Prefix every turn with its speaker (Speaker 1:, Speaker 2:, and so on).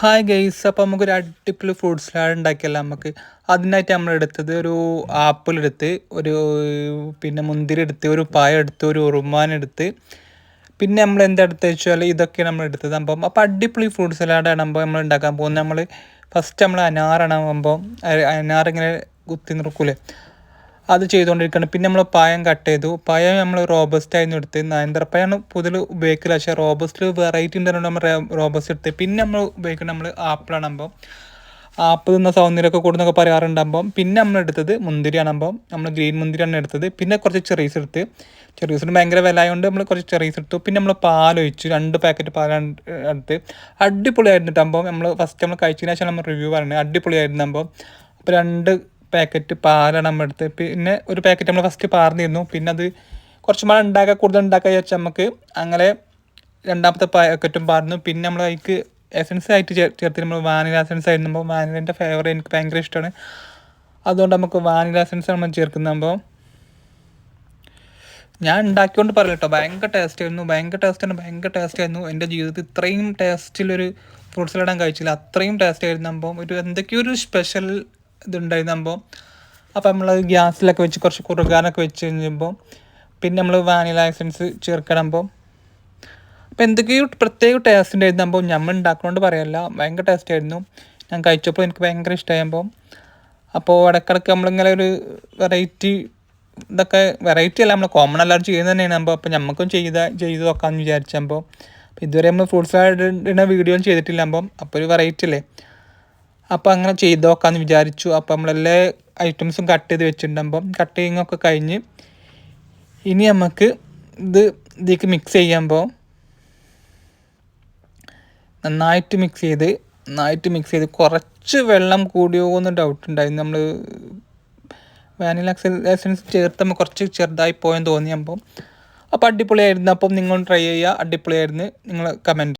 Speaker 1: Hi guys, അപ്പോൾ നമുക്കൊരു അടിപൊളി ഫ്രൂട്ട് സലാഡ് ഉണ്ടാക്കിയല്ലോ. അതിനായിട്ട് നമ്മൾ എടുത്തത് ഒരു ആപ്പിൾ എടുത്ത്, പിന്നെ മുന്തിരി എടുത്ത്, ഒരു പഴം എടുത്ത്, ഒരു ഉറുമാൻ എടുത്ത്, പിന്നെ നമ്മൾ എന്തെടുത്ത് വെച്ചാൽ ഇതൊക്കെ നമ്മൾ എടുത്തത്. അപ്പോൾ അടിപൊളി ഫ്രൂട്ട് സലാഡാണ് നമ്മൾ ഉണ്ടാക്കാൻ പോകുന്നത്. ഫസ്റ്റ് നമ്മൾ അനാറാണാകുമ്പോൾ അനാറിങ്ങനെ കുത്തി നിൽക്കൂലേ, അത് ചെയ്തുകൊണ്ടിരിക്കുകയാണ്. പിന്നെ നമ്മൾ പഴം കട്ട് ചെയ്തു. പഴം നമ്മൾ റോബസ്റ്റ് ആയിരുന്നു എടുത്ത്. നേന്ത്രപ്പഴമാണ് പൊതുവിൽ ഉപയോഗിക്കില്ല, പക്ഷേ റോബസ്റ്റിൽ വെറൈറ്റി ഉണ്ടെങ്കിൽ നമ്മൾ റോബസ്റ്റ് എടുത്ത്. പിന്നെ നമ്മൾ ഉപയോഗിക്കുന്നത് നമ്മൾ ആപ്പിളാണുമ്പോൾ ആപ്പിൾ തിന്ന സൗന്ദര്യമൊക്കെ കൂടുന്നൊക്കെ പറയാറുണ്ടാകുമ്പോൾ പിന്നെ നമ്മൾ എടുത്തത് മുന്തിരിയാണുമ്പോൾ നമ്മൾ ഗ്രീൻ മുന്തിരിയാണ് എടുത്തത്. പിന്നെ കുറച്ച് ചെറീസ് എടുത്ത്. ചെറീസിന് ഭയങ്കര വില ആയതുകൊണ്ട് നമ്മൾ കുറച്ച് ചെറീസ് എടുത്തു. പിന്നെ നമ്മൾ പാലൊഴിച്ചു, 2 പാക്കറ്റ് പാലാണ് എടുത്ത്. അടിപൊളിയായിരുന്നിട്ടാകുമ്പോൾ നമ്മൾ കഴിച്ചതിന് ശേഷം നമ്മൾ റിവ്യൂ പറയുന്നത് അടിപൊളിയായിരുന്നാകുമ്പോൾ. അപ്പോൾ 2 പാക്കറ്റ് പാലാണ് നമ്മൾ എടുത്ത്. പിന്നെ ഒരു പാക്കറ്റ് നമ്മൾ ഫസ്റ്റ് പാർന്നിരുന്നു. പിന്നെ അത് കുറച്ച് മഴ കൂടുതൽ ഉണ്ടാക്കുക വെച്ചാൽ നമുക്ക് അങ്ങനെ രണ്ടാമത്തെ പാക്കറ്റും പാർന്നു. പിന്നെ നമ്മൾ അതിക്ക് എസൻസ് ആയിട്ട് ചേർത്ത് നമ്മൾ വാനില എസൻസ് ആയിരുന്നുമ്പോൾ വാനിലേൻ്റെ ഫ്ലേവർ എനിക്ക് ഭയങ്കര ഇഷ്ടമാണ്. അതുകൊണ്ട് നമുക്ക് വാനില എസൻസ് നമ്മൾ ചേർക്കുമ്പോൾ ഞാൻ ഉണ്ടാക്കിക്കൊണ്ട് പറയില്ല കേട്ടോ, ഭയങ്കര ടേസ്റ്റ് ആയിരുന്നു. എൻ്റെ ജീവിതത്തിൽ ഇത്രയും ടേസ്റ്റിലൊരു ഫ്രൂട്ട് സലാഡ് ഞാൻ കഴിച്ചില്ല, അത്രയും ടേസ്റ്റ് ആയിരുന്നപ്പോൾ എന്തൊക്കെയോ ഒരു സ്പെഷ്യൽ ഇതുണ്ടായിരുന്നപ്പോൾ. അപ്പോൾ നമ്മൾ ഗ്യാസിലൊക്കെ വെച്ച് കുറച്ച് കുറുകാനൊക്കെ വെച്ച് കഴിഞ്ഞപ്പോൾ പിന്നെ നമ്മൾ വാനില എസൻസ് ചേർക്കണമ്പോൾ അപ്പോൾ എന്തൊക്കെയോ പ്രത്യേക ടേസ്റ്റ് ഉണ്ടായിരുന്നപ്പോൾ നമ്മൾ ഉണ്ടാക്കുന്നതുകൊണ്ട് പറയല്ല, ഭയങ്കര ടേസ്റ്റ് ആയിരുന്നു. ഞാൻ കഴിച്ചപ്പോൾ എനിക്ക് ഭയങ്കര ഇഷ്ടമായപ്പോൾ. അപ്പോൾ ഇടയ്ക്കിടയ്ക്ക് നമ്മളിങ്ങനെ ഒരു വെറൈറ്റി അല്ല, നമ്മൾ കോമൺ എല്ലാവരും ചെയ്യുന്നത് തന്നെയാണ്. അപ്പോൾ നമുക്കും ചെയ്ത് നോക്കാമെന്ന് വിചാരിച്ചപ്പോൾ. അപ്പോൾ ഇതുവരെ നമ്മൾ ഫ്രൂട്ട് സലാഡിൻ്റെ വീഡിയോ ഒന്നും ചെയ്തിട്ടില്ല. അപ്പോൾ ഒരു വെറൈറ്റി അല്ലേ, അപ്പോൾ അങ്ങനെ ചെയ്ത് നോക്കാമെന്ന് വിചാരിച്ചു. അപ്പോൾ നമ്മളെല്ലാ ഐറ്റംസും കട്ട് ചെയ്ത് വെച്ചിട്ടുണ്ടാകുമ്പോൾ കട്ടിങ്ങൊക്കെ കഴിഞ്ഞ് ഇനി നമുക്ക് ഇതിലേക്ക് മിക്സ് ചെയ്യുമ്പോൾ നന്നായിട്ട് മിക്സ് ചെയ്ത് കുറച്ച് വെള്ളം കൂടിയോ എന്ന് ഡൗട്ട് ഉണ്ടായിരുന്നു. നമ്മൾ വാനില എസൻസ് ചേർത്തുമ്പോൾ കുറച്ച് ചെറുതായി പോയെന്ന് തോന്നിയപ്പോൾ. അപ്പോൾ അടിപൊളിയായിരുന്നു. അപ്പം നിങ്ങൾ ട്രൈ ചെയ്യുക, അടിപൊളിയായിരുന്നു. നിങ്ങൾ കമൻറ്റ്